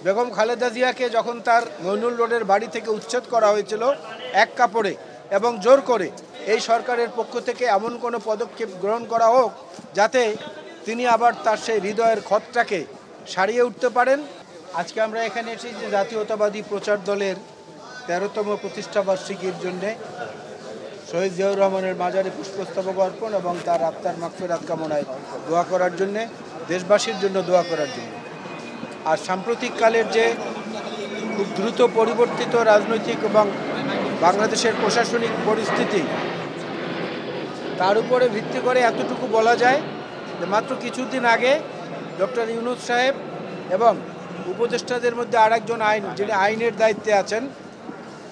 বেগম খালেদা জিয়াকে যখন তার মইনুল রোডের বাড়ি থেকে উচ্ছেদ করা হয়েছিল এক কাপড়ে এবং জোর করে, এই সরকারের পক্ষ থেকে এমন কোনো পদক্ষেপ গ্রহণ করা হোক যাতে তিনি আবার তার সেই হৃদয়ের ক্ষতটাকে সারিয়ে উঠতে পারেন। আজকে আমরা এখানে এসেছি যে জাতীয়তাবাদী প্রচার দলের ১৩তম প্রতিষ্ঠাবার্ষিকীর জন্যে শহীদ জিয়াউর রহমানের মাজারে পুষ্পস্তবক অর্পণ এবং তার আত্মার মাগফিরাত কামনায় দোয়া করার জন্যে, দেশবাসীর জন্য দোয়া করার জন্য। আর সাম্প্রতিককালের যে খুব দ্রুত পরিবর্তিত রাজনৈতিক এবং বাংলাদেশের প্রশাসনিক পরিস্থিতি, তার উপরে ভিত্তি করে এতটুকু বলা যায় যে মাত্র কিছুদিন আগে ডক্টর ইউনূস সাহেব এবং উপদেষ্টাদের মধ্যে আরেকজন যিনি আইনের দায়িত্বে আছেন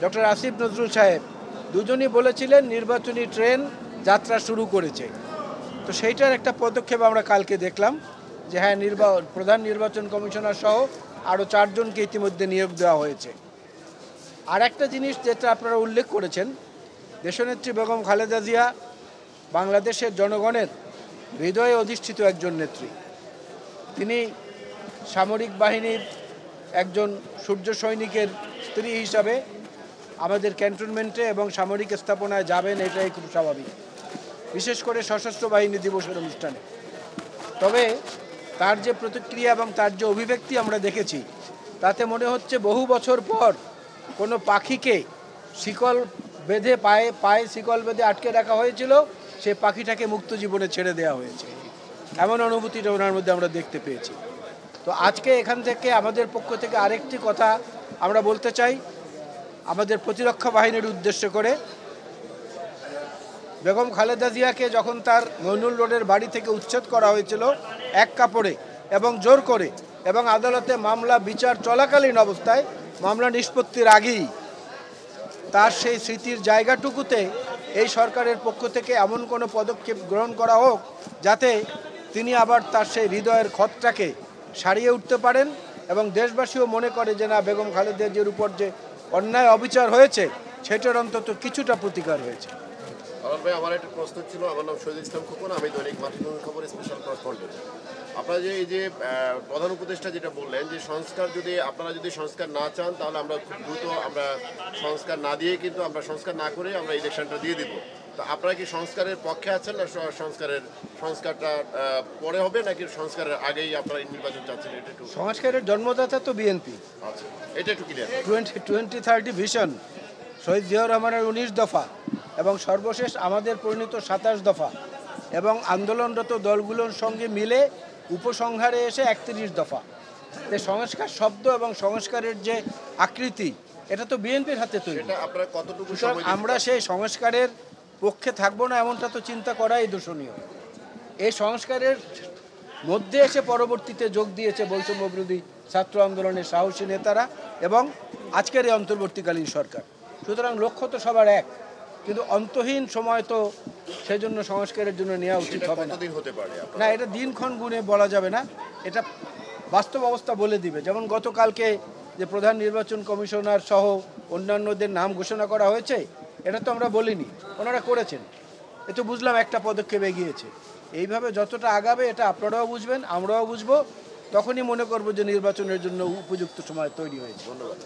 ডক্টর আসিফ নজরুল সাহেব, দুজনই বলেছিলেন নির্বাচনী ট্রেন যাত্রা শুরু করেছে। তো সেইটার একটা পদক্ষেপ আমরা কালকে দেখলাম যে হ্যাঁ, প্রধান নির্বাচন কমিশনার সহ আরও 4 জনকে ইতিমধ্যে নিয়োগ দেওয়া হয়েছে। আর একটা জিনিস যেটা আপনারা উল্লেখ করেছেন, দেশনেত্রী বেগম খালেদা জিয়া বাংলাদেশের জনগণের হৃদয়ে অধিষ্ঠিত একজন নেত্রী। তিনি সামরিক বাহিনীর একজন সূর্য সৈনিকের স্ত্রী হিসাবে আমাদের ক্যান্টনমেন্টে এবং সামরিক স্থাপনায় যাবেন, এটাই খুব স্বাভাবিক, বিশেষ করে সশস্ত্র বাহিনী দিবসের অনুষ্ঠানে। তবে তার যে প্রতিক্রিয়া এবং তার যে অভিব্যক্তি আমরা দেখেছি, তাতে মনে হচ্ছে বহু বছর পর কোনো পাখিকে শিকল বেঁধে পায়ে শিকল বেঁধে আটকে রাখা হয়েছিল, সে পাখিটাকে মুক্ত জীবনে ছেড়ে দেওয়া হয়েছে, এমন অনুভূতিটা ওনার মধ্যে আমরা দেখতে পেয়েছি। তো আজকে এখান থেকে আমাদের পক্ষ থেকে আরেকটি কথা আমরা বলতে চাই আমাদের প্রতিরক্ষা বাহিনীর উদ্দেশ্য করে। বেগম খালেদা জিয়াকে যখন তার মইনুল রোডের বাড়ি থেকে উচ্ছেদ করা হয়েছিল এক কাপড়ে এবং জোর করে, এবং আদালতে মামলা বিচার চলাকালীন অবস্থায়, মামলা নিষ্পত্তির আগেই তার সেই স্মৃতির জায়গাটুকুতে এই সরকারের পক্ষ থেকে এমন কোনো পদক্ষেপ গ্রহণ করা হোক যাতে তিনি আবার তার সেই হৃদয়ের ক্ষতটাকে সারিয়ে উঠতে পারেন এবং দেশবাসীও মনে করে যে না, বেগম খালেদা জিয়ার উপর যে অন্যায় অবিচার হয়েছে সেটার অন্তত কিছুটা প্রতিকার হয়েছে। ভাই, আমার একটা প্রশ্ন ছিল। আমার নাম শহীদুল ইসলাম খোকন, আমি দৈনিক মাতৃভূমির খবর স্পেশাল করেসপন্ডেন্ট। আপনারা যে এই যে প্রধান উপদেষ্টা যেটা বললেন যে আপনারা যদি সংস্কার না চান তাহলে আমরা খুব দ্রুত আমরা সংস্কার না দিয়ে কিন্তু আমরা সংস্কার না করে আমরা ইলেকশনটা দিয়ে দিব। তো আপনারা কি সংস্কারের পক্ষে আছেন না সংস্কারটা পরে হবে, নাকি সংস্কারের আগেই আপনারা নির্বাচন চাচ্ছেন? এটা একটু সংস্কারের জন্মদাতা তো বিএনপি। আচ্ছা, এটা একটু ক্লিয়ার। 2030 ভিশন, শহীদ জিয়াউর রহমানের 19 দফা এবং সর্বশেষ আমাদের পরিণত 27 দফা এবং আন্দোলনরত দলগুলোর সঙ্গে মিলে উপসংহারে এসে 31 দফা। সংস্কার শব্দ এবং সংস্কারের যে আকৃতি, এটা তো বিএনপির হাতে তৈরি। আমরা সেই সংস্কারের পক্ষে থাকবো না এমনটা তো চিন্তা করাই দূষণীয়। এই সংস্কারের মধ্যে এসে পরবর্তীতে যোগ দিয়েছে বৈষম্য বিরোধী ছাত্র আন্দোলনের সাহসী নেতারা এবং আজকের এই অন্তর্বর্তীকালীন সরকার। সুতরাং লক্ষ্য তো সবার এক, কিন্তু অন্তহীন সময় তো সেজন্য সংস্কারের জন্য নেওয়া উচিত হবে না। না, এটা দিনক্ষণ গুণে বলা যাবে না, এটা বাস্তব অবস্থা বলে দিবে। যেমন গতকালকে যে প্রধান নির্বাচন কমিশনার সহ অন্যান্যদের নাম ঘোষণা করা হয়েছে, এটা তো আমরা বলিনি, ওনারা করেছেন। এ তো বুঝলাম একটা পদক্ষেপ এগিয়েছে। এইভাবে যতটা আগাবে এটা আপনারাও বুঝবেন, আমরাও বুঝবো, তখনই মনে করবো যে নির্বাচনের জন্য উপযুক্ত সময় তৈরি হয়েছে। ধন্যবাদ।